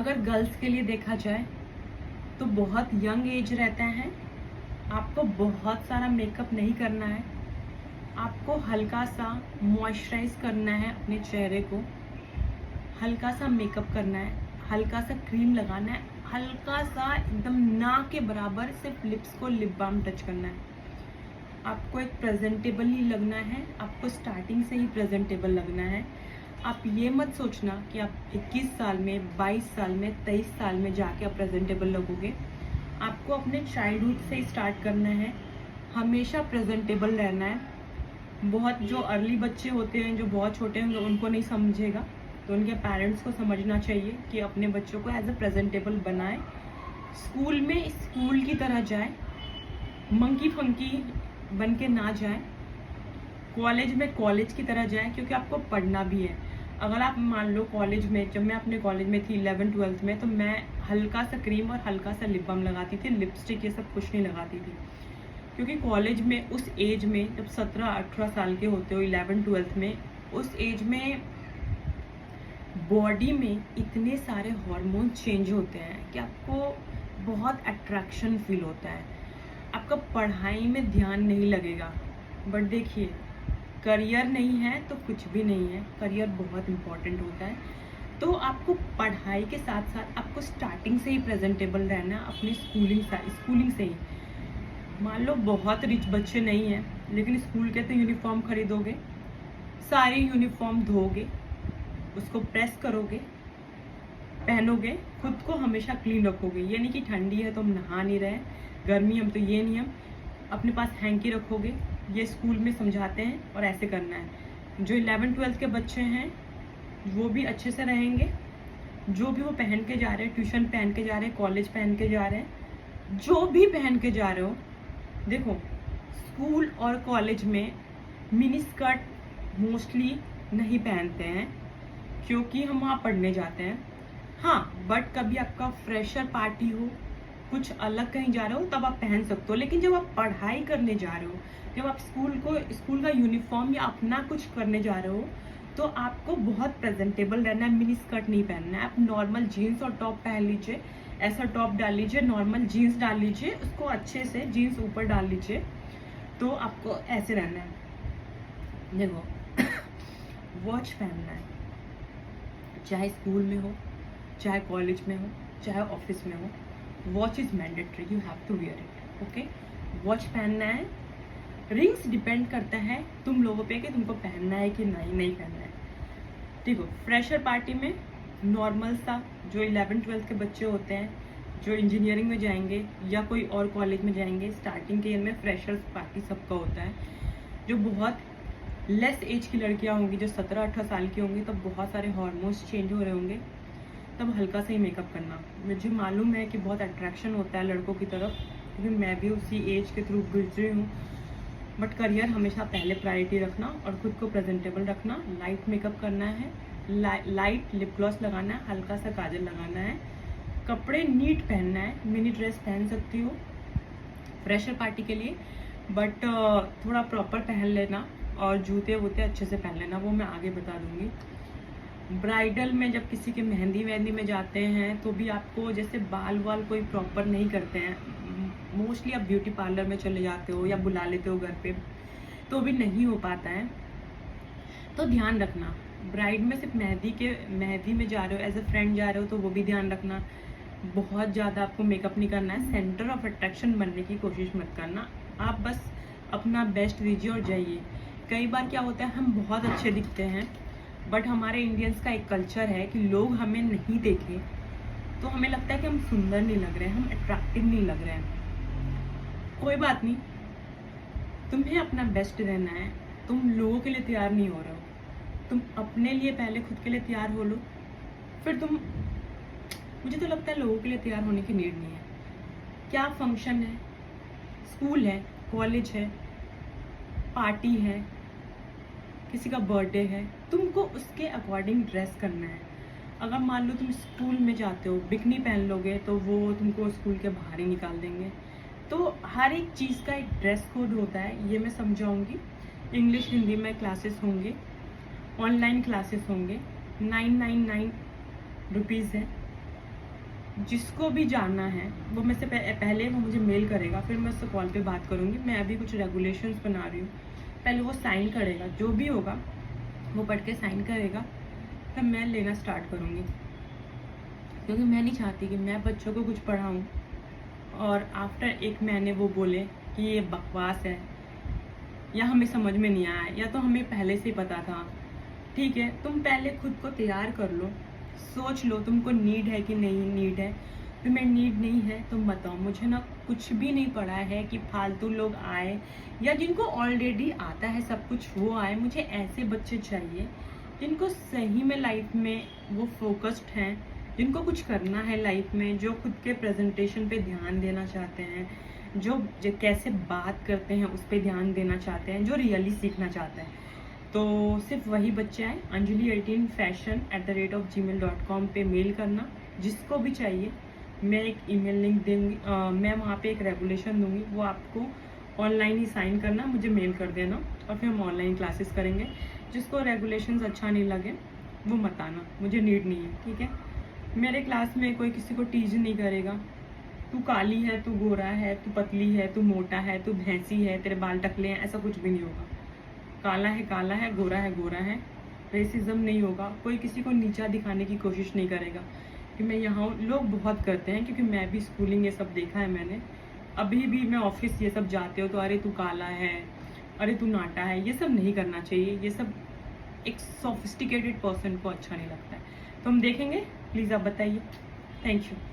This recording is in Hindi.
अगर गर्ल्स के लिए देखा जाए तो बहुत यंग एज रहता है, आपको बहुत सारा मेकअप नहीं करना है, आपको हल्का सा मॉइस्चराइज करना है अपने चेहरे को, हल्का सा मेकअप करना है, हल्का सा क्रीम लगाना है, हल्का सा एकदम ना के बराबर सिर्फ लिप्स को लिप बाम टच करना है। आपको एक प्रेजेंटेबल ही लगना है, आपको स्टार्टिंग से ही प्रेजेंटेबल लगना है। आप ये मत सोचना कि आप 21 साल में, 22 साल में, 23 साल में जाके आप प्रेजेंटेबल लगोगे। आपको अपने चाइल्डहुड से स्टार्ट करना है, हमेशा प्रेजेंटेबल रहना है। बहुत जो अर्ली बच्चे होते हैं, जो बहुत छोटे होंगे, उनको नहीं समझेगा, तो उनके पेरेंट्स को समझना चाहिए कि अपने बच्चों को एज अ प्रेजेंटेबल बनाए। स्कूल में स्कूल की तरह जाए, मंकी फंकी बन के ना जाए। कॉलेज में कॉलेज की तरह जाए, क्योंकि आपको पढ़ना भी है। अगर आप मान लो कॉलेज में, जब मैं अपने कॉलेज में थी 11th-12th में, तो मैं हल्का सा क्रीम और हल्का सा लिप बाम लगाती थी, लिपस्टिक ये सब कुछ नहीं लगाती थी। क्योंकि कॉलेज में उस एज में, जब 17-18 साल के होते हो 11th-12th में, उस एज में बॉडी में इतने सारे हार्मोन चेंज होते हैं कि आपको बहुत अट्रैक्शन फील होता है। आपका पढ़ाई में ध्यान नहीं लगेगा। बट देखिए, करियर नहीं है तो कुछ भी नहीं है, करियर बहुत इम्पोर्टेंट होता है। तो आपको पढ़ाई के साथ साथ आपको स्टार्टिंग से ही प्रेजेंटेबल रहना है, अपनी स्कूलिंग से ही। मान लो बहुत रिच बच्चे नहीं हैं, लेकिन स्कूल के तो यूनिफॉर्म खरीदोगे, सारी यूनिफॉर्म धोगे, उसको प्रेस करोगे, पहनोगे, खुद को हमेशा क्लीन रखोगे। ये नहीं कि ठंडी है तो हम नहा नहीं रहे, गर्मी हम, तो ये नियम अपने पास हैंकी रखोगे। ये स्कूल में समझाते हैं और ऐसे करना है। जो 11th-12th के बच्चे हैं वो भी अच्छे से रहेंगे, जो भी वो पहन के जा रहे हैं, ट्यूशन पहन के जा रहे हैं, कॉलेज पहन के जा रहे हैं, जो भी पहन के जा रहे हो। देखो, स्कूल और कॉलेज में मिनी स्कर्ट मोस्टली नहीं पहनते हैं, क्योंकि हम वहाँ पढ़ने जाते हैं। हाँ, बट कभी आपका फ्रेशर पार्टी हो, कुछ अलग कहीं जा रहे हो, तब आप पहन सकते हो। लेकिन जब आप पढ़ाई करने जा रहे हो, जब आप स्कूल का यूनिफॉर्म या अपना कुछ करने जा रहे हो, तो आपको बहुत प्रेजेंटेबल रहना है। मिनी स्कर्ट नहीं पहनना है। आप नॉर्मल जीन्स और टॉप पहन लीजिए, ऐसा टॉप डाल लीजिए, नॉर्मल जीन्स डाल लीजिए, उसको अच्छे से जीन्स ऊपर डाल लीजिए, तो आपको ऐसे रहना है। देखो, वॉच पहनना है, चाहे स्कूल में हो, चाहे कॉलेज में हो, चाहे ऑफिस में हो। Watch is mandatory, you have to wear it. Okay, watch पहनना है। रिंग्स डिपेंड करता है तुम लोगों पे कि तुमको पहनना है कि नहीं पहनना है। देखो, फ्रेशर पार्टी में नॉर्मल सा, जो 11th-12th के बच्चे होते हैं, जो इंजीनियरिंग में जाएंगे या कोई और कॉलेज में जाएंगे, स्टार्टिंग के ईयर में फ्रेशर्स पार्टी सबका होता है। जो बहुत लेस एज की लड़कियां होंगी, जो 17-18 साल की होंगी, तब बहुत सारे हार्मोन्स चेंज हो रहे होंगे, तब हल्का सा ही मेकअप करना। मुझे मालूम है कि बहुत अट्रैक्शन होता है लड़कों की तरफ, क्योंकि मैं भी उसी एज के थ्रू गुजरी हूँ। बट करियर हमेशा पहले प्रायोरिटी रखना और खुद को प्रेजेंटेबल रखना। लाइट मेकअप करना है, लाइट लिप ग्लॉस लगाना है, हल्का सा काजल लगाना है, कपड़े नीट पहनना है। मिनी ड्रेस पहन सकती हो फ्रेशर पार्टी के लिए, बट थोड़ा प्रॉपर पहन लेना, और जूते वूते अच्छे से पहन लेना, वो मैं आगे बता दूंगी। ब्राइडल में जब किसी के मेहंदी वेहंदी में जाते हैं, तो भी आपको जैसे बाल वाल कोई प्रॉपर नहीं करते हैं, मोस्टली आप ब्यूटी पार्लर में चले जाते हो या बुला लेते हो घर पे, तो भी नहीं हो पाता है। तो ध्यान रखना, ब्राइड में सिर्फ मेहंदी में जा रहे हो, एज अ फ्रेंड जा रहे हो, तो वो भी ध्यान रखना। बहुत ज़्यादा आपको मेकअप नहीं करना है, सेंटर ऑफ अट्रैक्शन बनने की कोशिश मत करना। आप बस अपना बेस्ट दीजिए और जाइए। कई बार क्या होता है, हम बहुत अच्छे दिखते हैं, बट हमारे इंडियंस का एक कल्चर है कि लोग हमें नहीं देखें तो हमें लगता है कि हम सुंदर नहीं लग रहे हैं, हम अट्रैक्टिव नहीं लग रहे हैं। कोई बात नहीं, तुम्हें अपना बेस्ट रहना है। तुम लोगों के लिए तैयार नहीं हो रहे हो, तुम अपने लिए पहले खुद के लिए तैयार हो लो, फिर तुम, मुझे तो लगता है लोगों के लिए तैयार होने की नीड नहीं है। क्या फंक्शन है, स्कूल है, कॉलेज है, पार्टी है, किसी का बर्थडे है, तुमको उसके अकॉर्डिंग ड्रेस करना है। अगर मान लो तुम स्कूल में जाते हो, बिकनी पहन लोगे, तो वो तुमको स्कूल के बाहर ही निकाल देंगे। तो हर एक चीज़ का एक ड्रेस कोड होता है, ये मैं समझाऊंगी। इंग्लिश हिंदी में क्लासेस होंगे, ऑनलाइन क्लासेस होंगे, 999 रुपीज़ है। जिसको भी जानना है वो मेरे से पहले वो मुझे मेल करेगा, फिर मैं उससे कॉल पे बात करूँगी। मैं अभी कुछ रेगुलेशंस बना रही हूँ, पहले वो साइन करेगा, जो भी होगा वो पढ़ के साइन करेगा, तब मैं लेना स्टार्ट करूँगी। क्योंकि मैं नहीं चाहती कि मैं बच्चों को कुछ पढ़ाऊँ और आफ्टर 1 महीने वो बोले कि ये बकवास है, या हमें समझ में नहीं आया, या तो हमें पहले से ही पता था। ठीक है, तुम पहले खुद को तैयार कर लो, सोच लो तुमको नीड है कि नहीं नीड है। तुम्हें नीड नहीं है तुम बताओ, मुझे ना कुछ भी नहीं पड़ा है कि फालतू लोग आए, या जिनको ऑलरेडी आता है सब कुछ वो आए। मुझे ऐसे बच्चे चाहिए जिनको सही में लाइफ में वो फोकस्ड हैं, जिनको कुछ करना है लाइफ में, जो खुद के प्रेजेंटेशन पे ध्यान देना चाहते हैं, जो कैसे बात करते हैं उस पर ध्यान देना चाहते हैं, जो रियली सीखना चाहते हैं। तो सिर्फ वही बच्चे आए। anjali18fashion@gmail.com पे मेल करना, जिसको भी चाहिए। मैं एक ईमेल लिंक दूँगी, मैं वहाँ पे एक रेगुलेशन दूँगी, वो आपको ऑनलाइन ही साइन करना, मुझे मेल कर देना और फिर हम ऑनलाइन क्लासेस करेंगे। जिसको रेगुलेशंस अच्छा नहीं लगे वो मत आना, मुझे नीड नहीं है, ठीक है। मेरे क्लास में कोई किसी को टीज नहीं करेगा, तू काली है, तू गोरा है, तू पतली है, तू मोटा है, तू भैंसी है, तेरे बाल टकले हैं, ऐसा कुछ भी नहीं होगा। काला है काला है, गोरा है गोरा है। रेसिज्म नहीं होगा, कोई किसी को नीचा दिखाने की कोशिश नहीं करेगा कि मैं यहाँ हूँ। लोग बहुत करते हैं, क्योंकि मैं भी स्कूलिंग ये सब देखा है मैंने। अभी भी मैं ऑफिस ये सब जाते हो तो अरे तू काला है, अरे तू नाटा है, ये सब नहीं करना चाहिए। ये सब एक सोफिस्टिकेटेड पर्सन को अच्छा नहीं लगता है। तो हम देखेंगे, प्लीज़ आप बताइए। Thank you.